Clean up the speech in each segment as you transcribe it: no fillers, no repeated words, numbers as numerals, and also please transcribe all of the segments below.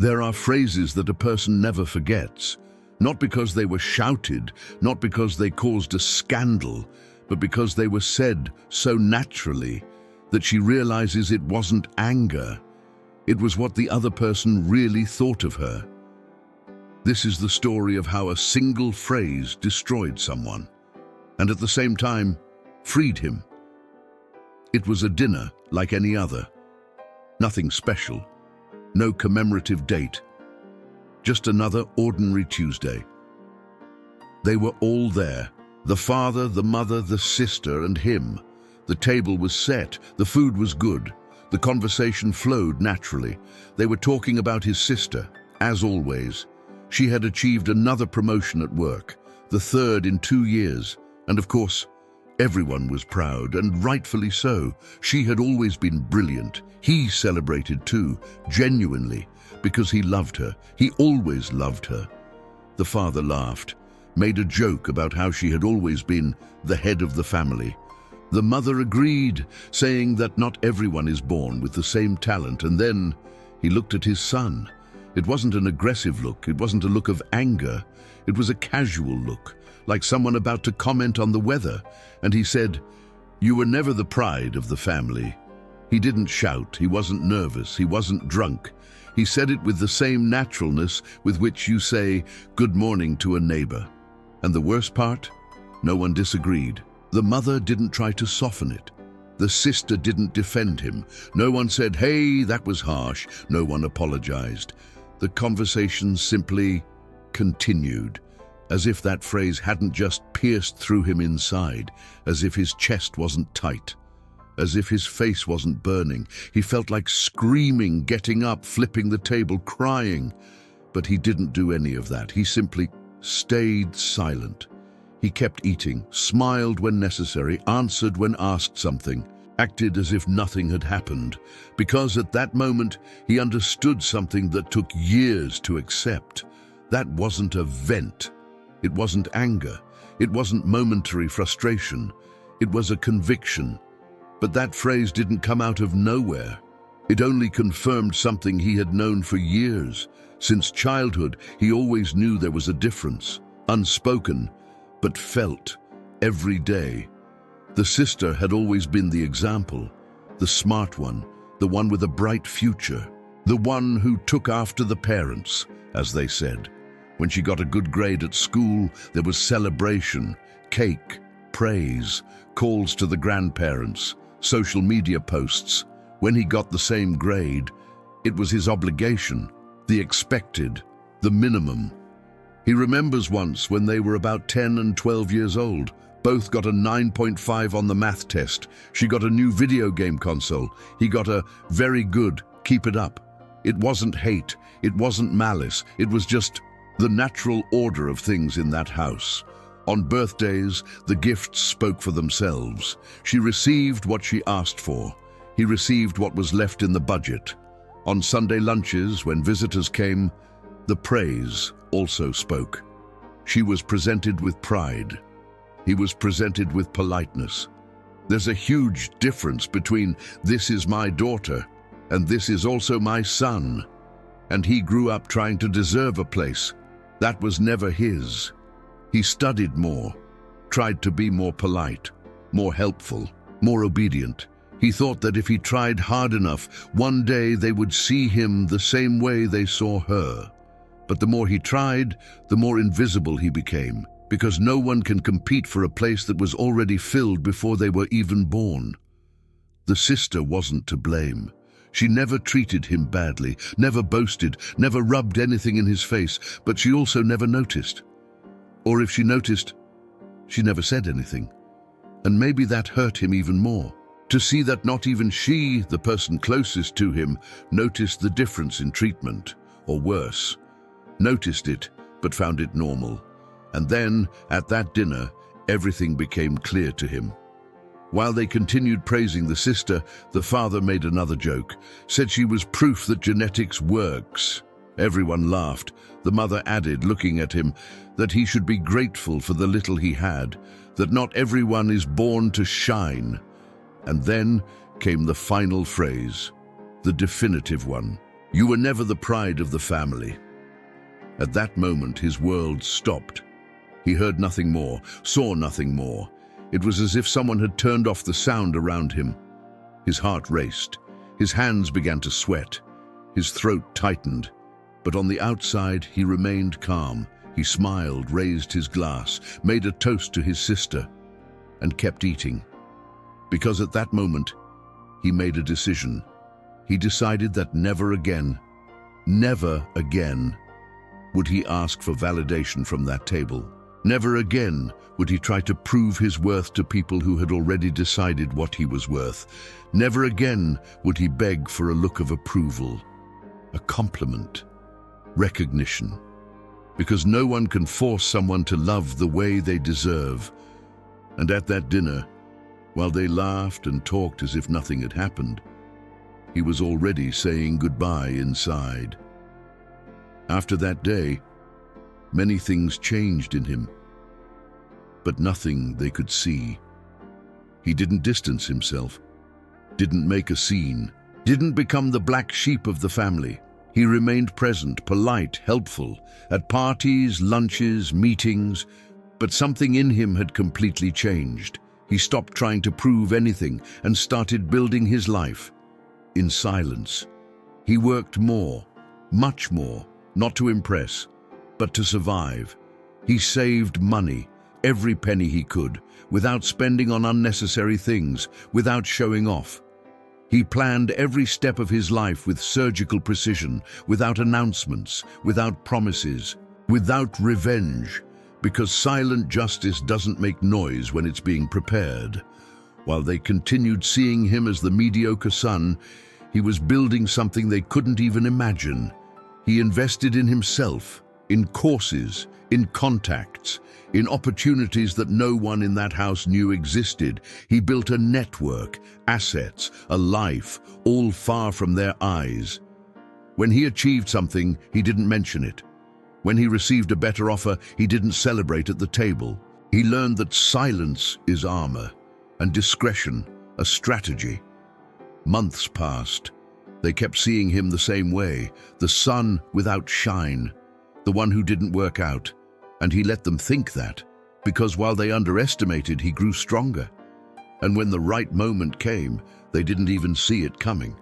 There are phrases that a person never forgets, not because they were shouted, not because they caused a scandal, but because they were said so naturally that she realizes it wasn't anger. It was what the other person really thought of her. This is the story of how a single phrase destroyed someone, and at the same time, freed him. It was a dinner like any other. Nothing special, no commemorative date, just another ordinary Tuesday. They were all there, the father, the mother, the sister, and him. The table was set, the food was good, the conversation flowed naturally. They were talking about his sister, as always. She had achieved another promotion at work, the third in 2 years, and of course, everyone was proud, and rightfully so. She had always been brilliant. He celebrated too, genuinely, because he loved her. He always loved her. The father laughed, made a joke about how she had always been the head of the family. The mother agreed, saying that not everyone is born with the same talent, and then he looked at his son. It wasn't an aggressive look, it wasn't a look of anger, it was a casual look, like someone about to comment on the weather, and he said, "You were never the pride of the family." He didn't shout, he wasn't nervous, he wasn't drunk. He said it with the same naturalness with which you say good morning to a neighbor. And the worst part? No one disagreed. The mother didn't try to soften it. The sister didn't defend him. No one said, "Hey, that was harsh." No one apologized. The conversation simply continued, as if that phrase hadn't just pierced through him inside, as if his chest wasn't tight, as if his face wasn't burning. He felt like screaming, getting up, flipping the table, crying. But he didn't do any of that. He simply stayed silent. He kept eating, smiled when necessary, answered when asked something, acted as if nothing had happened, because at that moment he understood something that took years to accept. That wasn't a vent. It wasn't anger. It wasn't momentary frustration. It was a conviction. But that phrase didn't come out of nowhere. It only confirmed something he had known for years. Since childhood, he always knew there was a difference, unspoken, but felt every day. The sister had always been the example, the smart one, the one with a bright future, the one who took after the parents, as they said. When she got a good grade at school, there was celebration, cake, praise, calls to the grandparents, social media posts. When he got the same grade, it was his obligation, the expected, the minimum. He remembers once when they were about 10 and 12 years old. Both got a 9.5 on the math test. She got a new video game console. He got a very good, keep it up. It wasn't hate, it wasn't malice, it was just the natural order of things in that house. On birthdays, the gifts spoke for themselves. She received what she asked for. He received what was left in the budget. On Sunday lunches, when visitors came, the praise also spoke. She was presented with pride. He was presented with politeness. There's a huge difference between "this is my daughter" and "this is also my son." And he grew up trying to deserve a place. That was never his. He studied more, tried to be more polite, more helpful, more obedient. He thought that if he tried hard enough, one day they would see him the same way they saw her. But the more he tried, the more invisible he became, because no one can compete for a place that was already filled before they were even born. The sister wasn't to blame. She never treated him badly, never boasted, never rubbed anything in his face, but she also never noticed. Or if she noticed, she never said anything. And maybe that hurt him even more, to see that not even she, the person closest to him, noticed the difference in treatment, or worse, noticed it, but found it normal. And then, at that dinner, everything became clear to him. While they continued praising the sister, the father made another joke, said she was proof that genetics works. Everyone laughed. The mother added, looking at him, that he should be grateful for the little he had, that not everyone is born to shine. And then came the final phrase, the definitive one. You were never the pride of the family. At that moment, his world stopped. He heard nothing more, saw nothing more. It was as if someone had turned off the sound around him. His heart raced. His hands began to sweat. His throat tightened. But on the outside, he remained calm. He smiled, raised his glass, made a toast to his sister, and kept eating. Because at that moment, he made a decision. He decided that never again would he ask for validation from that table. Never again would he try to prove his worth to people who had already decided what he was worth. Never again would he beg for a look of approval, a compliment, recognition. Because no one can force someone to love the way they deserve. And at that dinner, while they laughed and talked as if nothing had happened, he was already saying goodbye inside. After that day, many things changed in him, but nothing they could see. He didn't distance himself, didn't make a scene, didn't become the black sheep of the family. He remained present, polite, helpful, at parties, lunches, meetings, but something in him had completely changed. He stopped trying to prove anything and started building his life in silence. He worked more, much more, not to impress, but to survive. He saved money, every penny he could, without spending on unnecessary things, without showing off. He planned every step of his life with surgical precision, without announcements, without promises, without revenge, because silent justice doesn't make noise when it's being prepared. While they continued seeing him as the mediocre son, he was building something they couldn't even imagine. He invested in himself, in courses, in contacts, in opportunities that no one in that house knew existed. He built a network, assets, a life, all far from their eyes. When he achieved something, he didn't mention it. When he received a better offer, he didn't celebrate at the table. He learned that silence is armor, and discretion a strategy. Months passed. They kept seeing him the same way, the son without shine, the one who didn't work out. And he let them think that, because while they underestimated, he grew stronger. And when the right moment came, they didn't even see it coming.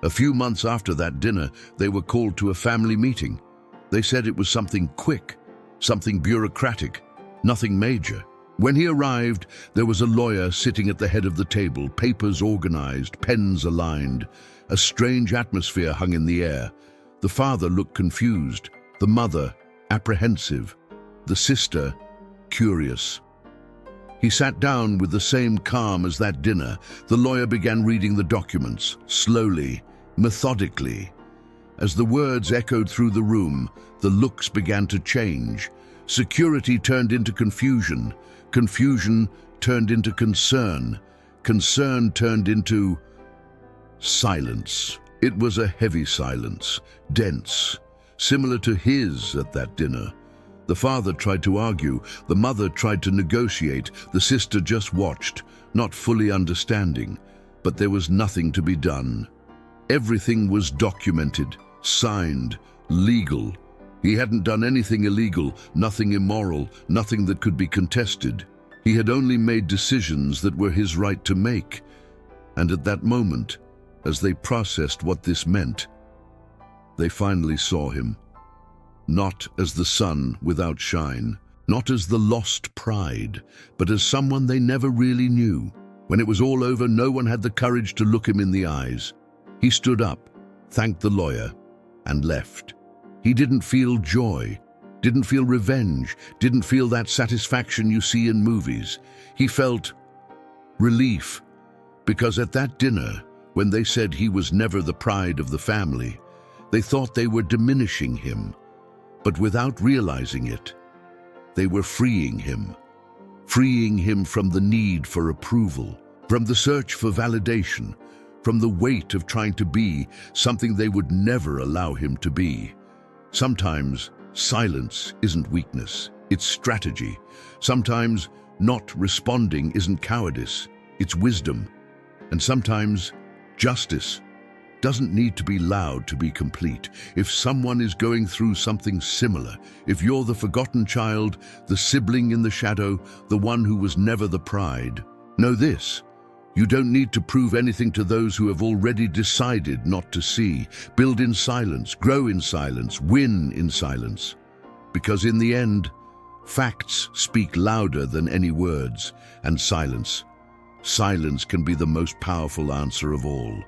A few months after that dinner, they were called to a family meeting. They said it was something quick, something bureaucratic, nothing major. When he arrived, there was a lawyer sitting at the head of the table, papers organized, pens aligned. A strange atmosphere hung in the air. The father looked confused, the mother apprehensive, the sister curious. He sat down with the same calm as that dinner. The lawyer began reading the documents, slowly, methodically. As the words echoed through the room, the looks began to change. Security turned into confusion. Confusion turned into concern. Concern turned into silence. It was a heavy silence, dense, similar to his at that dinner. The father tried to argue, the mother tried to negotiate, the sister just watched, not fully understanding, but there was nothing to be done. Everything was documented, signed, legal. He hadn't done anything illegal, nothing immoral, nothing that could be contested. He had only made decisions that were his right to make. And at that moment, as they processed what this meant, they finally saw him. Not as the son without shine, not as the lost pride, but as someone they never really knew. When it was all over, no one had the courage to look him in the eyes. He stood up, thanked the lawyer, and left. He didn't feel joy, didn't feel revenge, didn't feel that satisfaction you see in movies. He felt relief, because at that dinner, when they said he was never the pride of the family, they thought they were diminishing him. But without realizing it, they were freeing him from the need for approval, from the search for validation, from the weight of trying to be something they would never allow him to be. Sometimes silence isn't weakness, it's strategy. Sometimes not responding isn't cowardice, it's wisdom. And sometimes justice doesn't need to be loud to be complete. If someone is going through something similar, if you're the forgotten child, the sibling in the shadow, the one who was never the pride, know this: you don't need to prove anything to those who have already decided not to see. Build in silence, grow in silence, win in silence. Because in the end, facts speak louder than any words, and silence can be the most powerful answer of all.